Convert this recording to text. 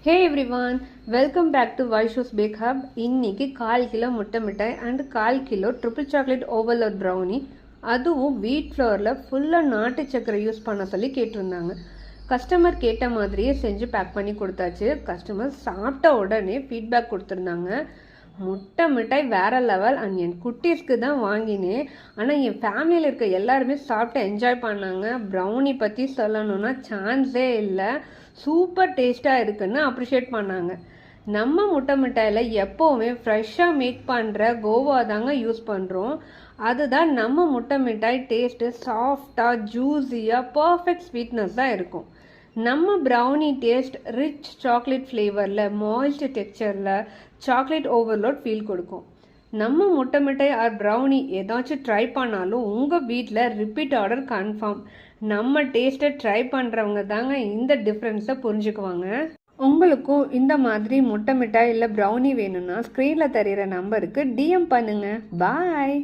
Hey everyone, welcome back to Vaishu's bake hub. இன்னைக்கு 1/4 kilo முட்டை மிட்டாய் and 1/4 kilo triple chocolate overload brownie, அதுவும் wheat ஃப்ளோரில் ஃபுல்லாக நாட்டு சக்கரை யூஸ் பண்ண சொல்லி கேட்டிருந்தாங்க. கஸ்டமர் கேட்ட மாதிரியே செஞ்சு பேக் பண்ணி கொடுத்தாச்சு. கஸ்டமர் சாப்பிட்ட உடனே ஃபீட்பேக் கொடுத்துருந்தாங்க. முட்டை மிட்டாய் வேற லெவல் அண்ட் என் குட்டீஸ்க்கு தான் வாங்கினேன். ஆனால் என் ஃபேமிலியில் இருக்க எல்லாருமே சாப்பிட்டு என்ஜாய் பண்ணாங்க. ப்ரௌனி பற்றி சொல்லணும்னா சான்ஸே இல்லை. சூப்பர் டேஸ்ட்டாக இருக்குன்னு அப்ரிஷியேட் பண்ணாங்க. நம்ம முட்டை மிட்டாயில் எப்போவுமே ஃப்ரெஷ்ஷாக மேக் பண்ணுற கோவா தாங்க யூஸ் பண்ணுறோம். அதுதான் நம்ம முட்டை மிட்டாய் டேஸ்ட்டு சாஃப்டாக ஜூஸியாக பர்ஃபெக்ட் ஸ்வீட்னஸ் தான் இருக்கும். நம்ம ப்ரௌனி டேஸ்ட் ரிச் சாக்லேட் ஃப்ளேவரில் மாய்ஸ்ட் டெக்ஸ்சரில் சாக்லேட் ஓவர்லோட் ஃபீல் கொடுக்கும். நம்ம முட்டை மிட்டாய் ஆர் ப்ரௌனி ஏதாச்சும் ட்ரை பண்ணாலும் உங்கள் வீட்டில் ரிப்பீட் ஆர்டர் கன்ஃபார்ம். நம்ம டேஸ்ட்டை ட்ரை பண்ணுறவங்க தாங்க இந்த டிஃப்ரென்ஸை புரிஞ்சுக்குவாங்க. உங்களுக்கும் இந்த மாதிரி முட்டை மிட்டாய் இல்லை ப்ரௌனி வேணும்னா ஸ்க்ரீனில் தெரிகிற நம்பருக்கு டிஎம் பண்ணுங்கள். பாய்.